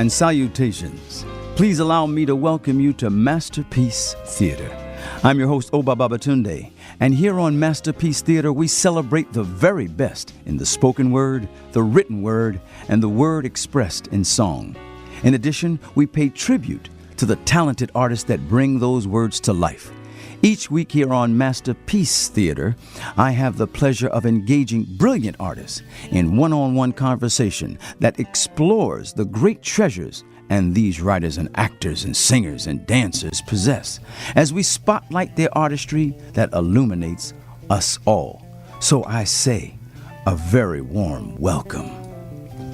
and salutations. Please allow me to welcome you to Masterpiece Theater. I'm your host, Obba Babatunde, and here on Masterpiece Theater, we celebrate the very best in the spoken word, the written word, and the word expressed in song. In addition, we pay tribute to the talented artists that bring those words to life. Each week here on Masterpiece Theater, I have the pleasure of engaging brilliant artists in one-on-one conversation that explores the great treasures and these writers and actors and singers and dancers possess, as we spotlight their artistry that illuminates us all. So I say, a very warm welcome.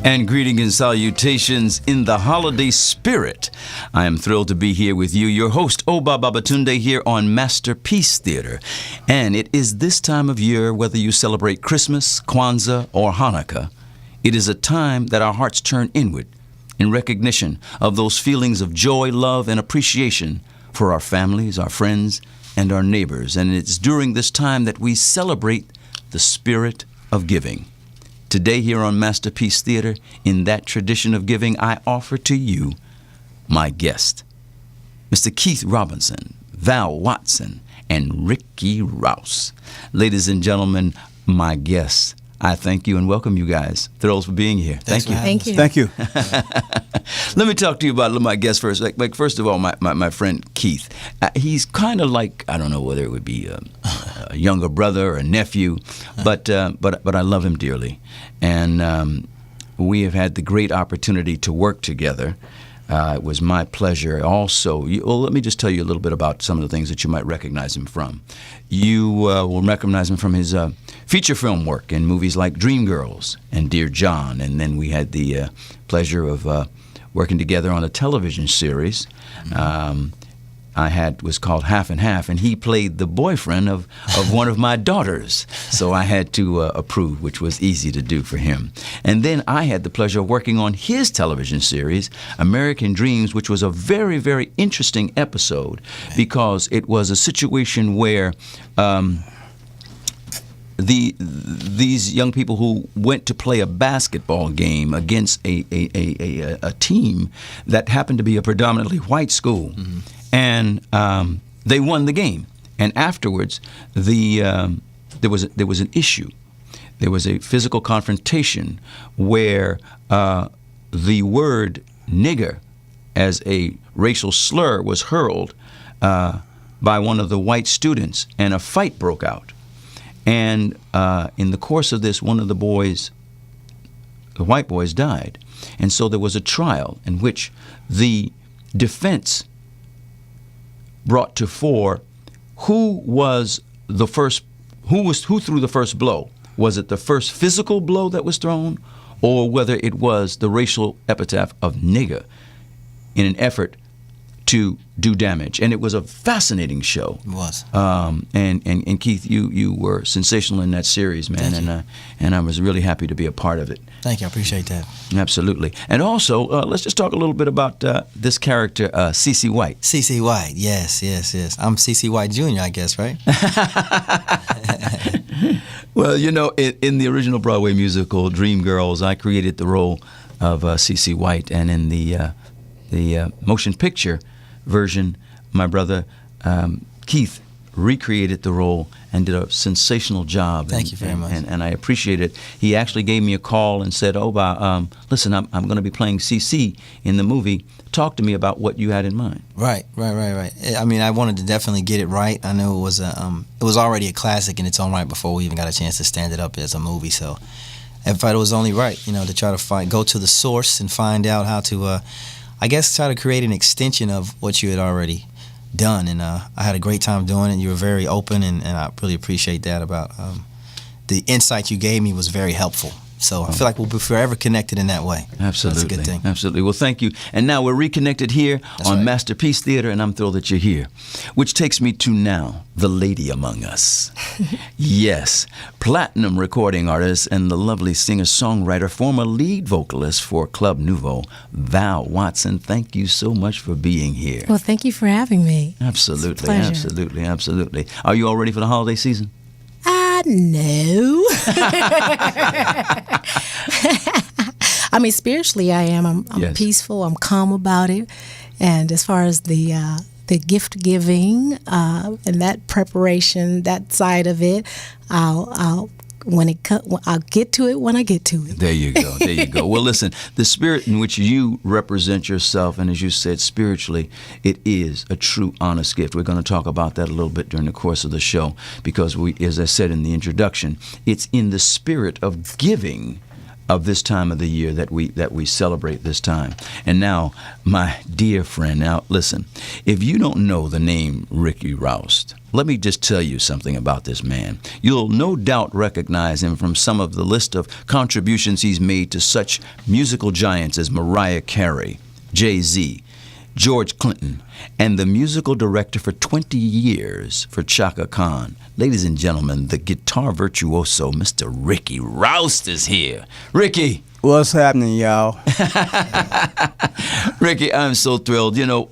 And greetings and salutations in the holiday spirit. I am thrilled to be here with you, your host, Obba Babatunde, here on Masterpiece Theater. And it is this time of year, whether you celebrate Christmas, Kwanzaa, or Hanukkah, it is a time that our hearts turn inward in recognition of those feelings of joy, love, and appreciation for our families, our friends, and our neighbors. And it's during this time that we celebrate the spirit of giving. Today here on Masterpiece Theater, in that tradition of giving, I offer to you my guest, Mr. Keith Robinson, Val Watson, and Ricky Rouse. Ladies and gentlemen, my guests, I thank you and welcome you guys. Thrilled for being here. Thank you. Thank you. Thank you. Let me talk to you about my guest first. Like first of all, my friend Keith. He's kind of like, I don't know whether it would be a younger brother or a nephew, but I love him dearly. And we have had the great opportunity to work together. It was my pleasure also. Let me just tell you a little bit about some of the things that you might recognize him from. You will recognize him from his feature film work in movies like Dreamgirls and Dear John. And then we had the pleasure of working together on a television series was called Half and Half, and he played the boyfriend of one of my daughters. So I had to approve, which was easy to do for him. And then I had the pleasure of working on his television series, American Dreams, which was a very, very interesting episode because it was a situation where these young people who went to play a basketball game against a team that happened to be a predominantly white school. Mm-hmm. And they won the game. And afterwards, there was an issue. There was a physical confrontation where the word nigger as a racial slur was hurled by one of the white students, and a fight broke out. And in the course of this, one of the white boys died. And so there was a trial in which the defense brought to fore who threw the first blow. Was it the first physical blow that was thrown, or whether it was the racial epithet of nigger in an effort to do damage? And it was a fascinating show. It was. And Keith, you were sensational in that series, man. And I was really happy to be a part of it. Thank you. I appreciate that. Absolutely. And also, let's just talk a little bit about this character, C.C. White. C.C. White, yes. I'm C.C. White Jr., I guess, right? Well, in the original Broadway musical, Dreamgirls, I created the role of C.C. White. And in the motion picture version, my brother Keith recreated the role and did a sensational job. Thank you very much. And I appreciate it. He actually gave me a call and said, Obba, listen, I'm going to be playing CC in the movie. Talk to me about what you had in mind. Right. I mean, I wanted to definitely get it right. I know it was already a classic in its own right before we even got a chance to stand it up as a movie. So I thought it was only right, to try to go to the source and find out how to, I guess, try to create an extension of what you had already done. And I had a great time doing it. You were very open, and I really appreciate that about the insight you gave me was very helpful. So I feel like we'll be forever connected in that way. Absolutely. That's a good thing. Absolutely. Well, thank you. And now we're reconnected here on Masterpiece Theater, and I'm thrilled that you're here. Which takes me to now, the lady among us. Yes, platinum recording artist and the lovely singer-songwriter, former lead vocalist for Club Nouveau, Val Watson. Thank you so much for being here. Well, thank you for having me. Absolutely. It's a pleasure. Absolutely. Are you all ready for the holiday season? No. I mean, spiritually, I am. I'm Yes. peaceful. I'm calm about it. And as far as the gift giving and that preparation, that side of it, I'll get to it when I get to it. There you go. There you go. Well, listen, the spirit in which you represent yourself, and as you said, spiritually, it is a true, honest gift. We're going to talk about that a little bit during the course of the show because, as I said in the introduction, it's in the spirit of giving of this time of the year that we celebrate this time. And now, my dear friend, now listen, if you don't know the name Ricky Rouse, let me just tell you something about this man. You'll no doubt recognize him from some of the list of contributions he's made to such musical giants as Mariah Carey, Jay-Z, George Clinton, and the musical director for 20 years for Chaka Khan. Ladies and gentlemen, the guitar virtuoso, Mr. Ricky Rouse, is here. Ricky. What's happening, y'all? Ricky, I'm so thrilled. You know,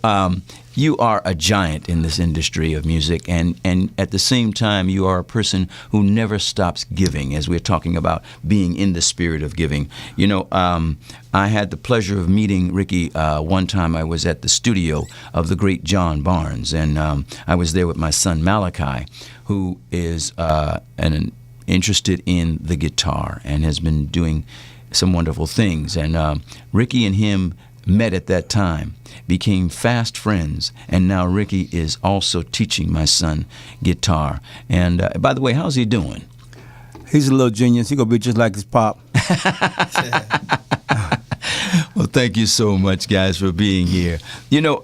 you are a giant in this industry of music, and at the same time, you are a person who never stops giving, as we're talking about being in the spirit of giving. You know, I had the pleasure of meeting Ricky one time. I was at the studio of the great John Barnes, and I was there with my son Malachi, who is interested in the guitar and has been doing some wonderful things. And Ricky and him met at that time, became fast friends, and now Ricky is also teaching my son guitar. And by the way, how's he doing? He's a little genius. He's going to be just like his pop. Well, thank you so much, guys, for being here. You know,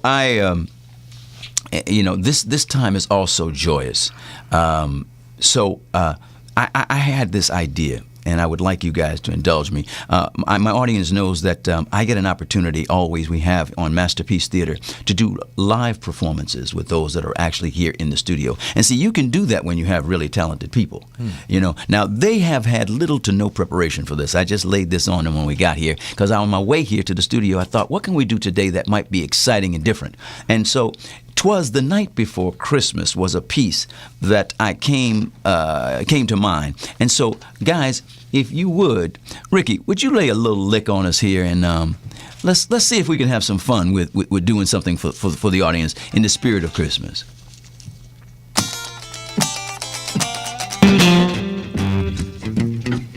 this time is also joyous. So I had this idea, and I would like you guys to indulge me. My audience knows that I get an opportunity always, we have on Masterpiece Theater, to do live performances with those that are actually here in the studio. And see, you can do that when you have really talented people. You know, now they have had little to no preparation for this. I just laid this on them when we got here, because on my way here to the studio, I thought, what can we do today that might be exciting and different? And so, "'Twas the Night Before Christmas" was a piece that I came to mind. And so, guys, if you would, Ricky, would you lay a little lick on us here, and let's see if we can have some fun with doing something for the audience in the spirit of Christmas.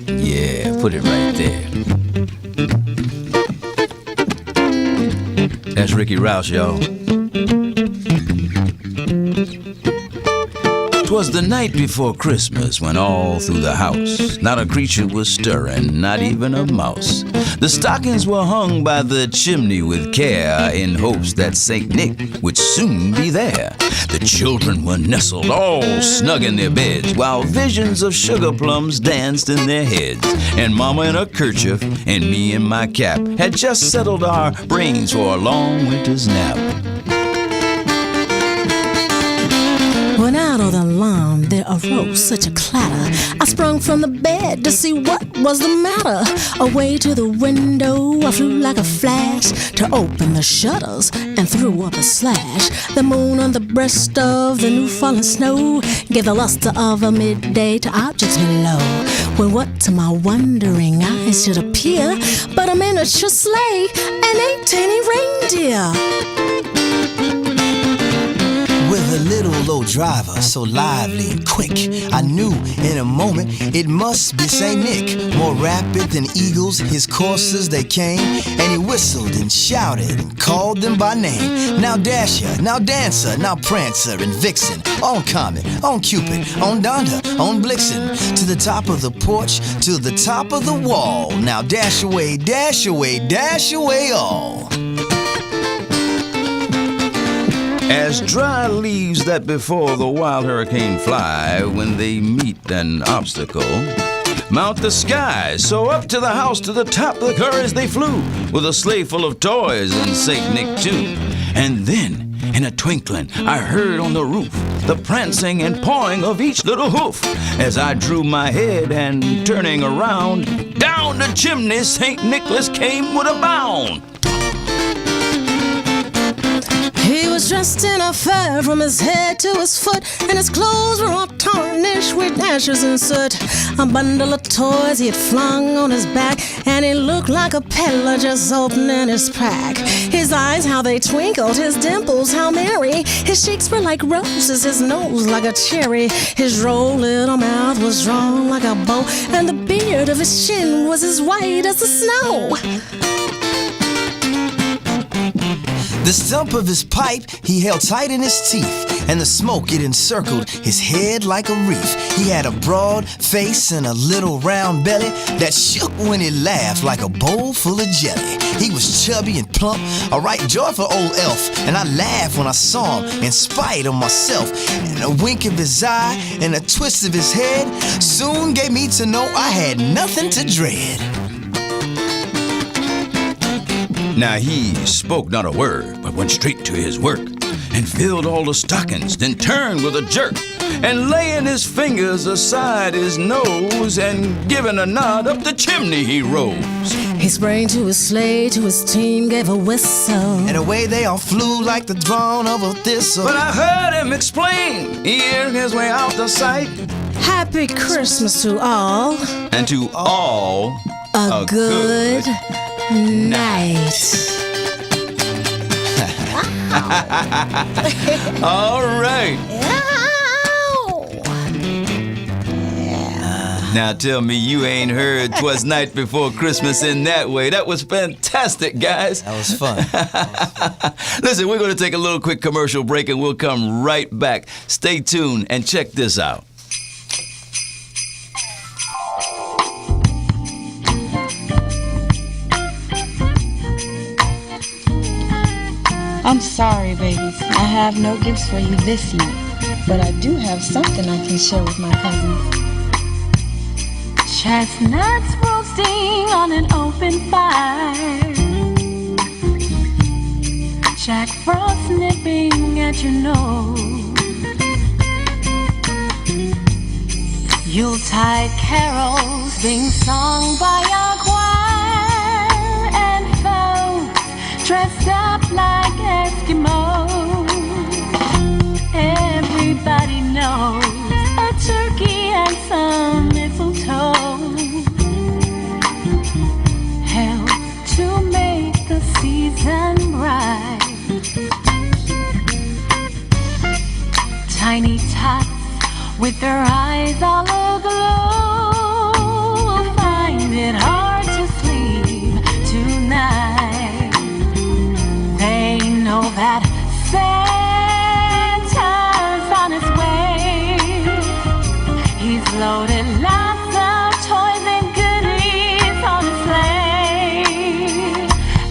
Yeah, put it right there. That's Ricky Rouse, y'all. "'Twas the night before Christmas when all through the house not a creature was stirring, not even a mouse. The stockings were hung by the chimney with care in hopes that St. Nick would soon be there. The children were nestled all snug in their beds while visions of sugar plums danced in their heads. And Mama in her kerchief and me in my cap had just settled our brains for a long winter's nap. When out of the lawn there arose such a clatter, I sprung from the bed to see what was the matter. Away to the window I flew like a flash to open the shutters and threw up a slash. The moon on the breast of the new fallen snow gave the luster of a midday to objects below. When what to my wondering eyes should appear but a miniature sleigh and 8 tiny reindeer. With a little low driver, so lively and quick, I knew in a moment it must be St. Nick. More rapid than eagles, his coursers they came, and he whistled and shouted and called them by name. Now Dasher, now Dancer, now Prancer and Vixen, on Comet, on Cupid, on Donner, on Blixen, to the top of the porch, to the top of the wall. Now dash away, dash away, dash away all. As dry leaves that before the wild hurricane fly when they meet an obstacle, mount the sky, so up to the house, to the top of the courage they flew, with a sleigh full of toys and St. Nick too. And then, in a twinkling, I heard on the roof the prancing and pawing of each little hoof. As I drew my head and turning around, down the chimney St. Nicholas came with a bound. He was dressed in a fur from his head to his foot, and his clothes were all tarnished with ashes and soot. A bundle of toys he had flung on his back, and he looked like a peddler just opening his pack. His eyes, how they twinkled, his dimples, how merry. His cheeks were like roses, his nose like a cherry. His droll little mouth was drawn like a bow, and the beard of his chin was as white as the snow. The stump of his pipe he held tight in his teeth, and the smoke it encircled his head like a wreath. He had a broad face and a little round belly that shook when he laughed like a bowl full of jelly. He was chubby and plump, a right joyful old elf, and I laughed when I saw him in spite of myself. And a wink of his eye and a twist of his head soon gave me to know I had nothing to dread. Now he spoke not a word, but went straight to his work, and filled all the stockings, then turned with a jerk, and laying his fingers aside his nose, and giving a nod up the chimney he rose. He sprang to his sleigh, to his team gave a whistle, and away they all flew like the drone of a thistle. But I heard him explain, earing his way out the sight. Happy Christmas to all, and to all a good night. All right. Now tell me you ain't heard 'Twas Night Before Christmas in that way. That was fantastic, guys. That was fun. Listen, we're going to take a little quick commercial break and we'll come right back. Stay tuned and check this out. I'm sorry, babies. I have no gifts for you this year, but I do have something I can share with my cousins. Chestnuts roasting on an open fire, Jack Frost nipping at your nose, Yuletide carols being sung by a choir, and folks dressed up like Eskimos. Everybody knows a turkey and some mistletoe helps to make the season bright. Tiny tots with their eyes all aglow find it hard to sleep tonight. They know that Santa's on his way. He's loaded lots of toys and goodies on his sleigh,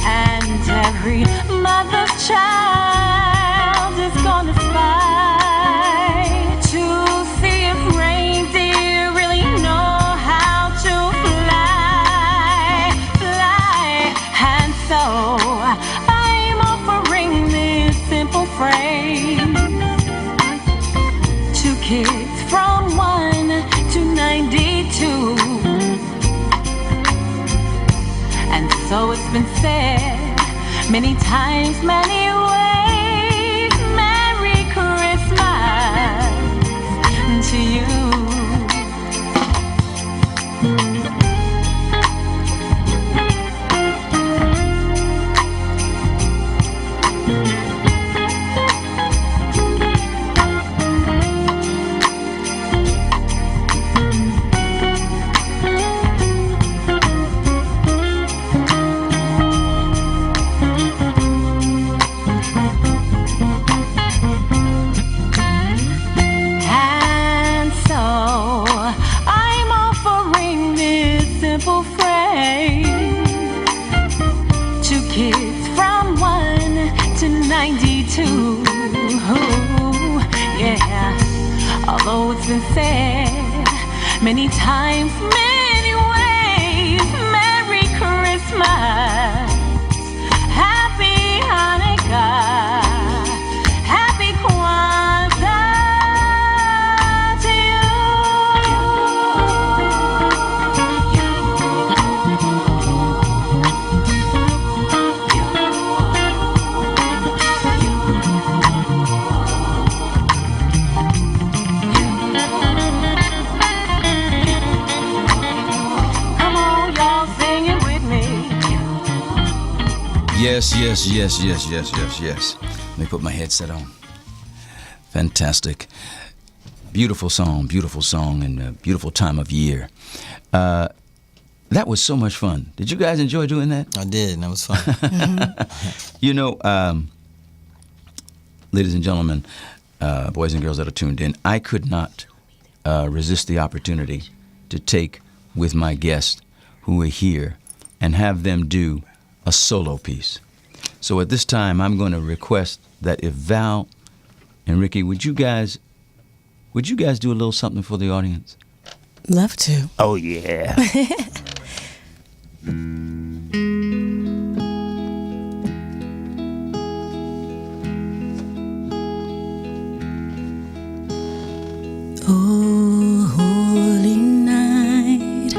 and every mother's child is gonna fly to see if reindeer really know how to fly. And so I'm offering this simple phrase to kids from 1 to 92. And so it's been said many times, many ways. Merry Christmas to you. Although it's been said many times, many ways, Merry Christmas, Happy Hanukkah, Happy Kwanzaa to you. Yes. Let me put my headset on. Fantastic. Beautiful song, and a beautiful time of year. That was so much fun. Did you guys enjoy doing that? I did, and that was fun. You know, ladies and gentlemen, boys and girls that are tuned in, I could not resist the opportunity to take with my guests who are here and have them do a solo piece. So at this time, I'm going to request that if Val and Ricky, would you guys do a little something for the audience? Love to. Oh, yeah. Oh, holy night,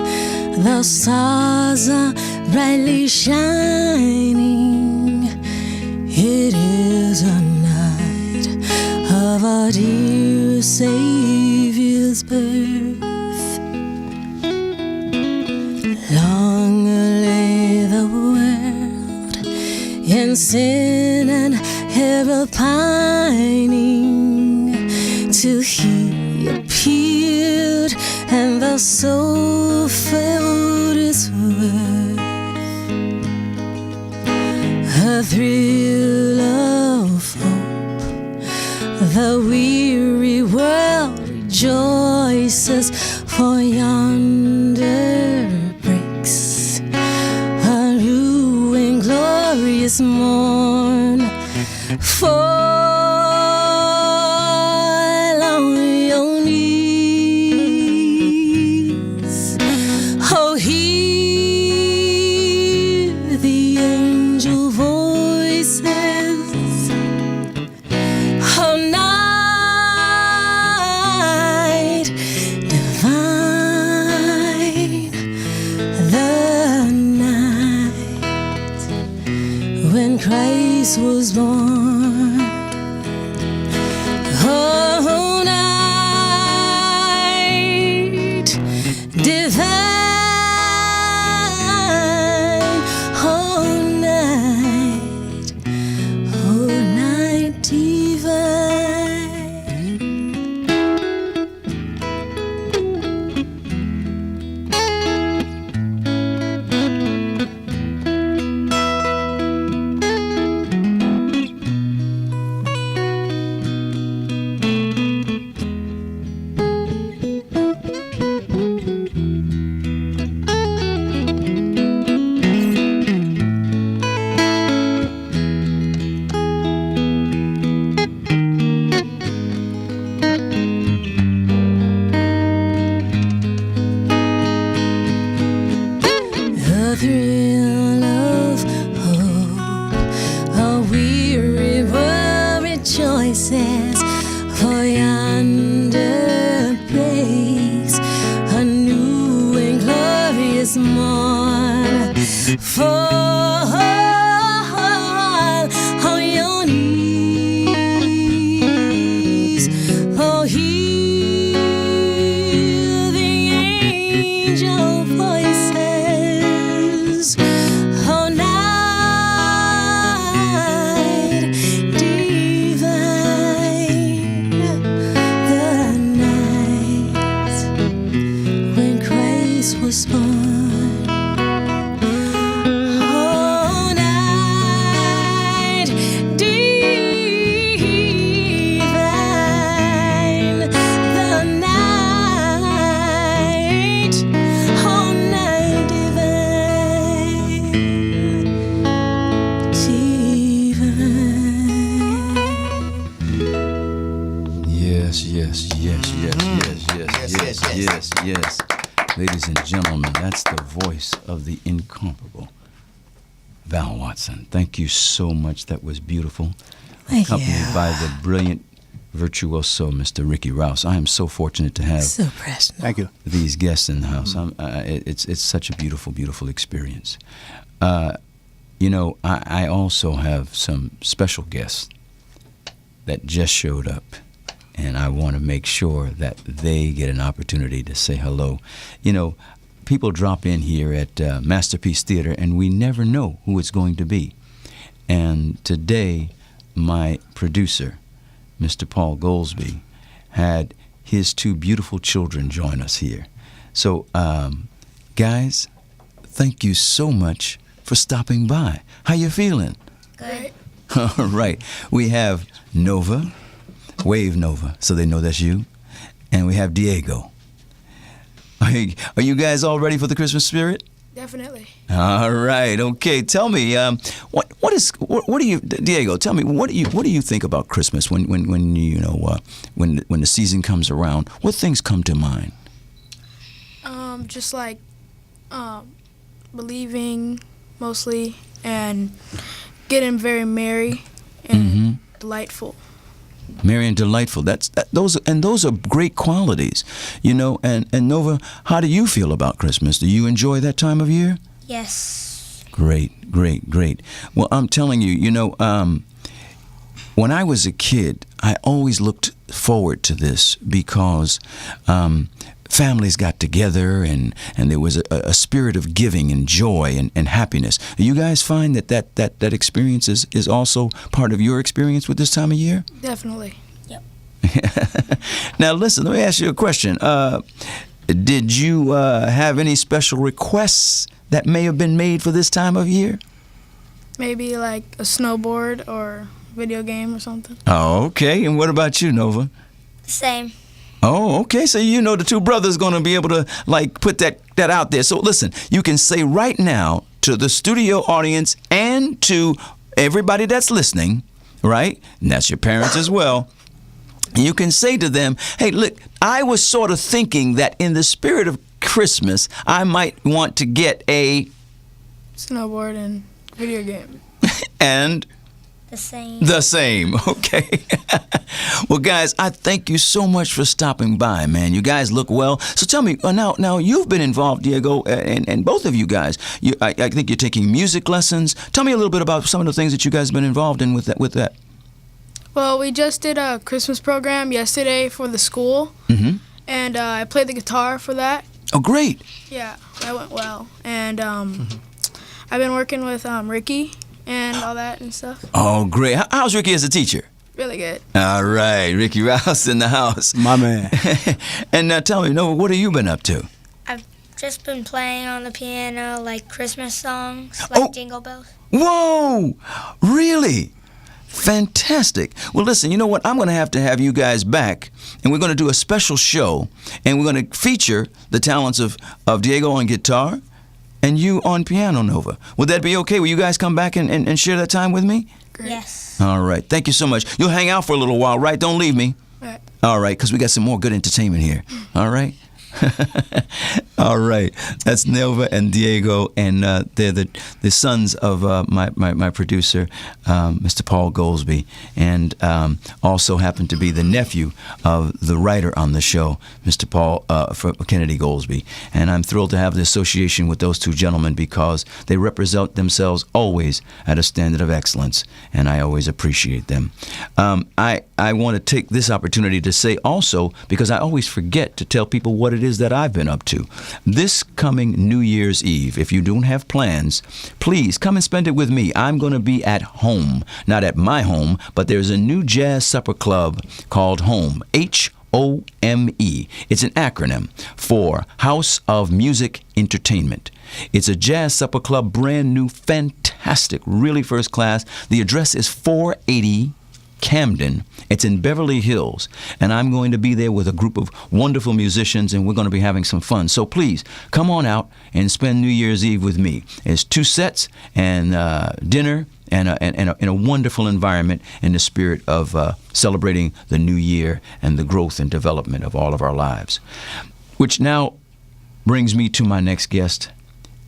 the stars are brightly shining. It is a night of our dear Savior's birth. Long lay the world in sin and error pining, till He appeared and the soul felt its worth. A thrill of hope, the weary world rejoices, for yonder breaks a new and glorious morn. Fall on your knees, oh, hear the angel voices. Oh, night divine, the night when Christ was born. Oh, night divine, oh, night divine. The thrill of hope, a weary world rejoices, for yonder breaks a new and glorious morn. Fall on your knees, oh, hear the angel voices. Oh, night divine, the night when Christ was born. Oh, night divine, the night, oh, night divine, divine. Yes. Ladies and gentlemen, that's the voice of the incomparable Val Watson. Thank you so much. That was beautiful. Thank you. Accompanied by the brilliant virtuoso, Mr. Ricky Rouse. I am so fortunate to have So precious. Thank you. these guests in the house. It's such a beautiful experience. You know, I also have some special guests that just showed up, and I want to make sure that they get an opportunity to say hello. You know, people drop in here at Masterpiece Theater, and we never know who it's going to be. And today, my producer, Mr. Paul Goldsby, had his two beautiful children join us here. So, guys, thank you so much for stopping by. How you feeling? Good. All right. We have Nova, wave Nova, so they know that's you. And we have Diego. Are you guys all ready for the Christmas spirit? Definitely. All right. Okay. Tell me, what do you, Diego? Tell me, what do you think about Christmas when when the season comes around? What things come to mind? Just like believing mostly, and getting very merry and delightful. Merry and delightful. Those are great qualities, And Nova, how do you feel about Christmas? Do you enjoy that time of year? Yes. Great. Well, I'm telling you, when I was a kid, I always looked forward to this because families got together and there was a spirit of giving and joy and happiness. Do you guys find that experience is also part of your experience with this time of year? Definitely. Yep. Now, listen, let me ask you a question. Did you have any special requests that may have been made for this time of year? Maybe like a snowboard or video game or something. Oh, okay. And what about you, Nova? Same. Oh, okay. So the two brothers going to be able to put that out there. So listen, you can say right now to the studio audience and to everybody that's listening, right? And that's your parents as well. You can say to them, hey, look, I was sort of thinking that in the spirit of Christmas, I might want to get a snowboard and video game. And The same, okay. Well, guys, I thank you so much for stopping by, man. You guys look well. So tell me, now you've been involved, Diego, and both of you guys. I think you're taking music lessons. Tell me a little bit about some of the things that you guys have been involved in with that. Well, we just did a Christmas program yesterday for the school, and I played the guitar for that. Oh, great. Yeah, that went well. And I've been working with Ricky and all that and stuff. Oh, great. How's Ricky as a teacher? Really good. All right, Ricky Rouse in the house. My man. And now tell me, Nova, what have you been up to? I've just been playing on the piano, like Christmas songs, like Jingle Bells. Whoa! Really? Fantastic. Well, listen, you know what? I'm going to have you guys back, and we're going to do a special show, and we're going to feature the talents of Diego on guitar and you on piano, Nova. Would that be okay? Will you guys come back and share that time with me? Great. Yes. All right. Thank you so much. You'll hang out for a little while, right? Don't leave me. Right. All right, because we got some more good entertainment here. All right? All right. That's Nova and Diego, and they're the sons of my producer, Mr. Paul Goldsby, and also happen to be the nephew of the writer on the show, Mr. Paul Kennedy Goldsby. And I'm thrilled to have the association with those two gentlemen because they represent themselves always at a standard of excellence, and I always appreciate them. I want to take this opportunity to say also, because I always forget to tell people what it is that I've been up to. This coming New Year's Eve, if you don't have plans, please come and spend it with me. I'm going to be at home, not at my home, but there's a new jazz supper club called Home, HOME. It's an acronym for House of Music Entertainment. It's a jazz supper club, brand new, fantastic, really first class. The address is 480 Camden. It's in Beverly Hills, and I'm going to be there with a group of wonderful musicians, and we're going to be having some fun. So please come on out and spend New Year's Eve with me. It's 2 sets and dinner and in a wonderful environment in the spirit of celebrating the new year and the growth and development of all of our lives. Which now brings me to my next guest,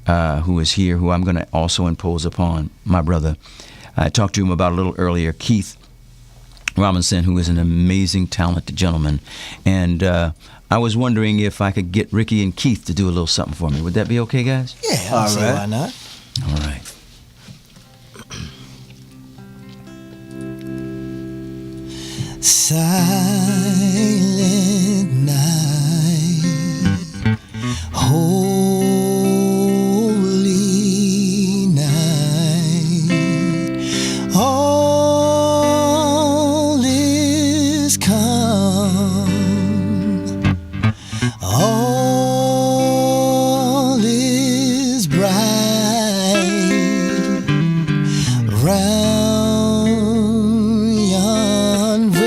who is here, who I'm going to also impose upon, my brother. I talked to him about a little earlier, Keith Robinson, who is an amazing, talented gentleman. And I was wondering if I could get Ricky and Keith to do a little something for me. Would that be okay, guys? Yeah, I'll say why not. All right. Silent night, holy night, All is bright round yon virgin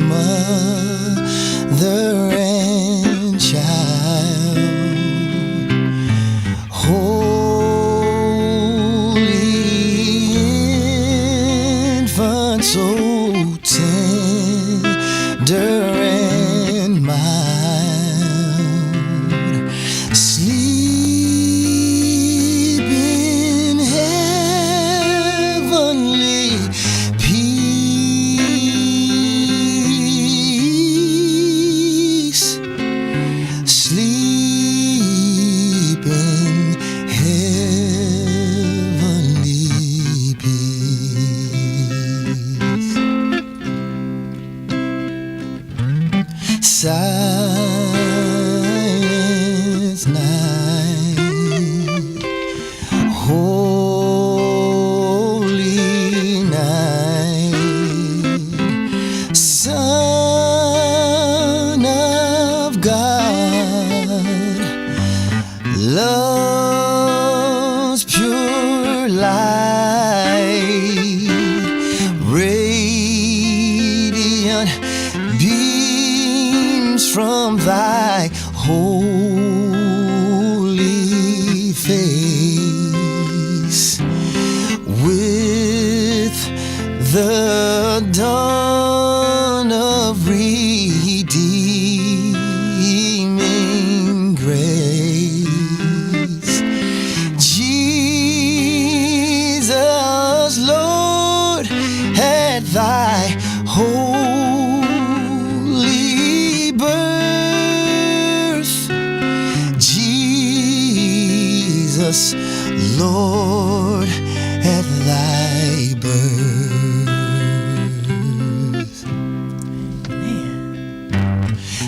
mother and child. Holy infant, so tender and mild, sleep in heavenly peace, sleep in heavenly peace. Silence night, holy night, Son of God, love's pure light, radiant beams from thy holy face. With the dawn of redeeming grace, Jesus, Lord, at thy holy birth, Jesus, Lord, at thy birth.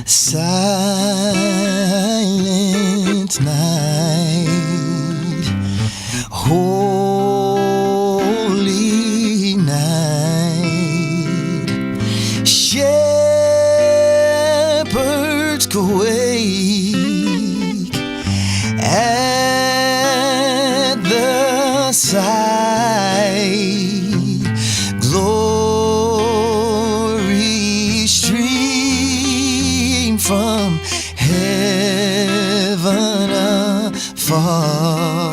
Silent night, holy night, shepherds quake at the sight, glory stream from heaven afar,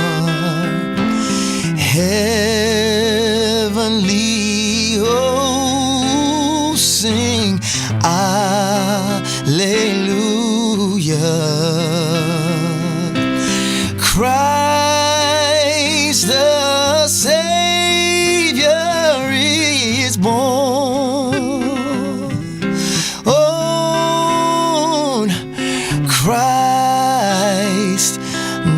heavenly hosts sing Alleluia. Christ the Savior is born. On Christ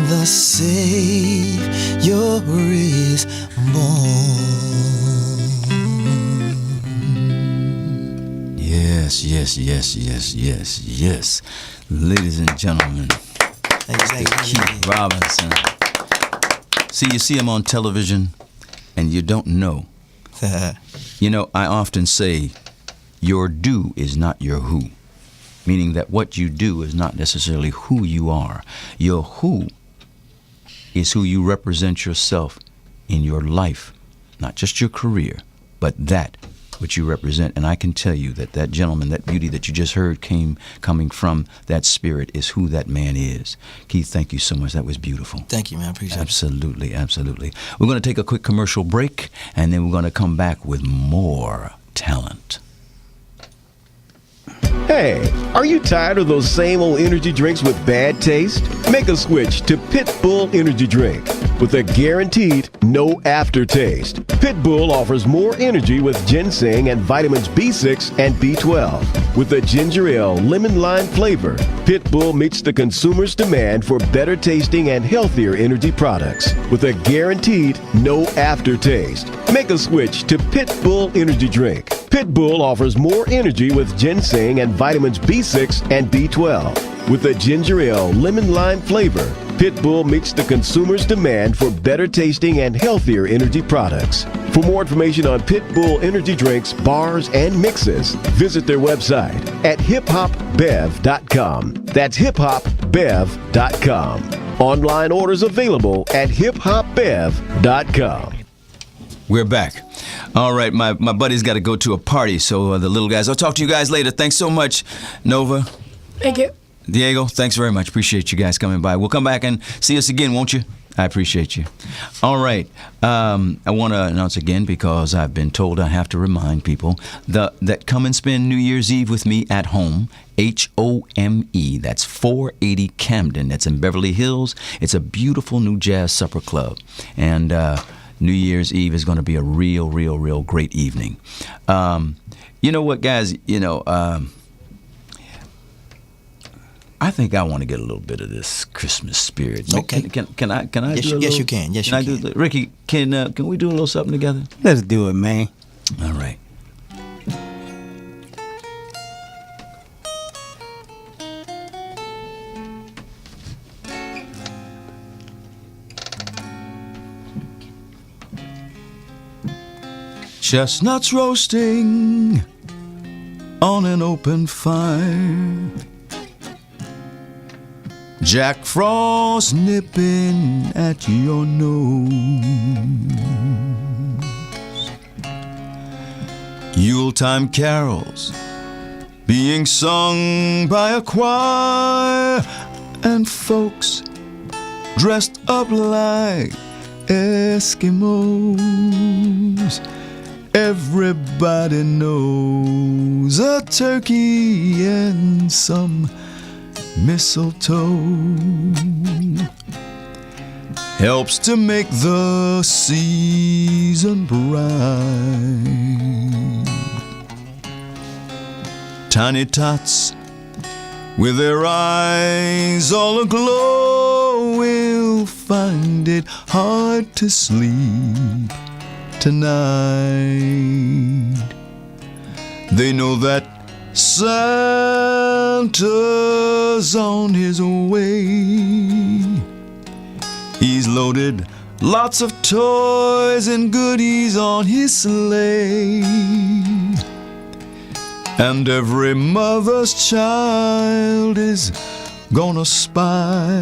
the Savior is born. Yes, yes, yes, yes, yes, yes. Ladies and gentlemen, Keith Robinson. See, you see him on television, and you don't know. You know, I often say, your do is not your who, meaning that what you do is not necessarily who you are. Your who is who you represent yourself in your life, not just your career, but that which you represent. And I can tell you that that gentleman, that beauty that you just heard coming from that spirit is who that man is. Keith, thank you so much. That was beautiful. Thank you, man. I appreciate it. Absolutely, absolutely. We're going to take a quick commercial break, and then we're going to come back with more talent. Hey, are you tired of those same old energy drinks with bad taste? Make a switch to Pitbull Energy Drink with a guaranteed no aftertaste. Pitbull offers more energy with ginseng and vitamins B6 and B12. With a ginger ale lemon lime flavor, Pitbull meets the consumer's demand for better tasting and healthier energy products with a guaranteed no aftertaste. Make a switch to Pitbull Energy Drink. Pitbull offers more energy with ginseng and vitamins B6 and B12. With a ginger ale lemon lime flavor, Pitbull meets the consumer's demand for better tasting and healthier energy products. For more information on Pitbull energy drinks, bars, and mixes, visit their website at hiphopbev.com. That's hiphopbev.com. Online orders available at hiphopbev.com. We're back. All right, my buddy's got to go to a party, so the little guys, I'll talk to you guys later. Thanks so much, Nova. Thank you. Diego, thanks very much. Appreciate you guys coming by. We'll come back and see us again, won't you? I appreciate you. All right. I want to announce again, because I've been told I have to remind people that come and spend New Year's Eve with me at home, HOME. That's 480 Camden. That's in Beverly Hills. It's a beautiful new jazz supper club. And New Year's Eve is going to be a real great evening. You know what, guys? I think I want to get a little bit of this Christmas spirit. Okay. Can I do a little? Yes, you can. Yes, you can. Ricky, can we do a little something together? Let's do it, man. All right. Chestnuts roasting on an open fire, Jack Frost nipping at your nose, Yuletime carols being sung by a choir, and folks dressed up like Eskimos. Everybody knows a turkey and some mistletoe helps to make the season bright. Tiny tots with their eyes all aglow will find it hard to sleep tonight. They know that Santa's on his way. He's loaded lots of toys and goodies on his sleigh, and every mother's child is gonna spy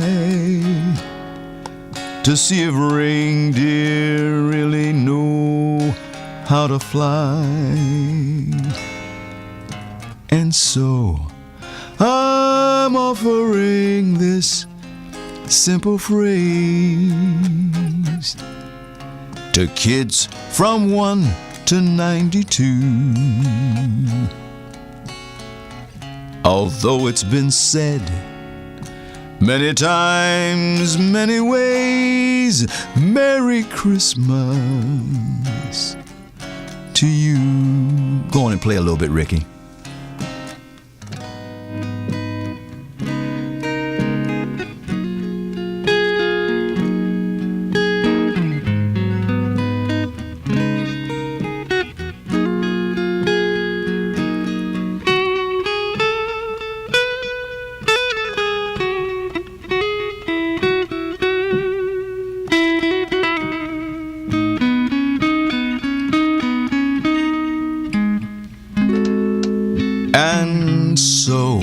to see if reindeer really know how to fly. And so I'm offering this simple phrase to kids from 1 to 92. Although it's been said many times, many ways, Merry Christmas to you. Go on and play a little bit, Ricky. And so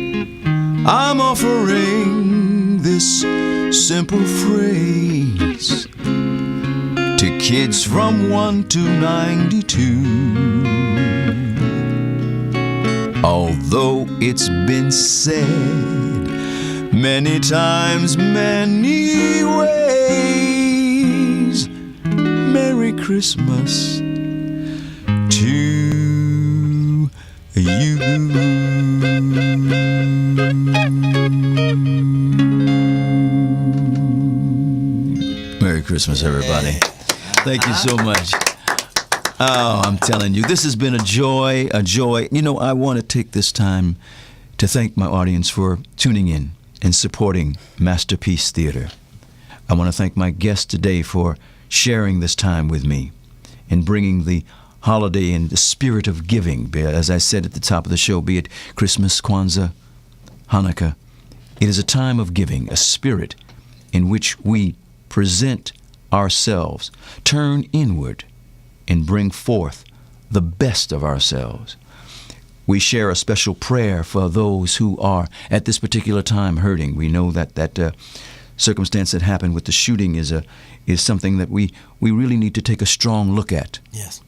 I'm offering this simple phrase to kids from 1 to 92. Although it's been said many times, many ways, Merry Christmas to you. Merry Christmas, everybody. Thank you so much. Oh, I'm telling you, this has been a joy, a joy. You know, I want to take this time to thank my audience for tuning in and supporting Masterpiece Theater. I want to thank my guest today for sharing this time with me and bringing the holiday and the spirit of giving. As I said at the top of the show, be it Christmas, Kwanzaa, Hanukkah, it is a time of giving, a spirit in which we present ourselves, turn inward, and bring forth the best of ourselves. We share a special prayer for those who are at this particular time hurting. We know that circumstance that happened with the shooting is something that we really need to take a strong look at. Yes.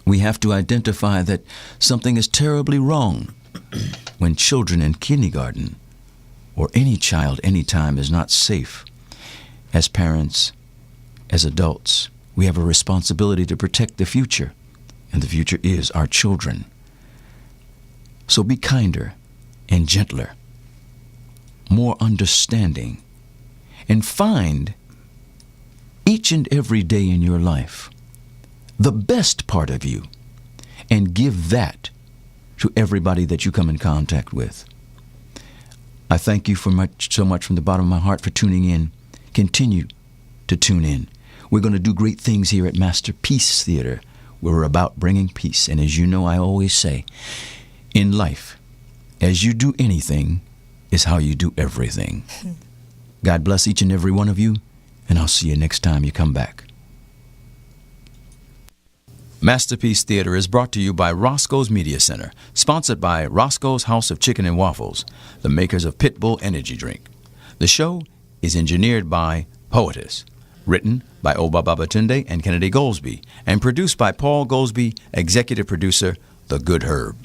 We have to identify that something is terribly wrong when children in kindergarten or any child anytime is not safe. As parents, as adults, we have a responsibility to protect the future, and the future is our children. So be kinder and gentler, more understanding, and find each and every day in your life the best part of you, and give that to everybody that you come in contact with. I thank you so much from the bottom of my heart for tuning in. Continue to tune in. We're going to do great things here at Masterpiece Theater. We're about bringing peace. And as you know, I always say, in life, as you do anything is how you do everything. God bless each and every one of you, and I'll see you next time you come back. Masterpiece Theater is brought to you by Roscoe's Media Center, sponsored by Roscoe's House of Chicken and Waffles, the makers of Pitbull Energy Drink. The show is engineered by Poetess, written by Obba Babatunde and Kennedy Goldsby, and produced by Paul Goldsby, executive producer, The Good Herb.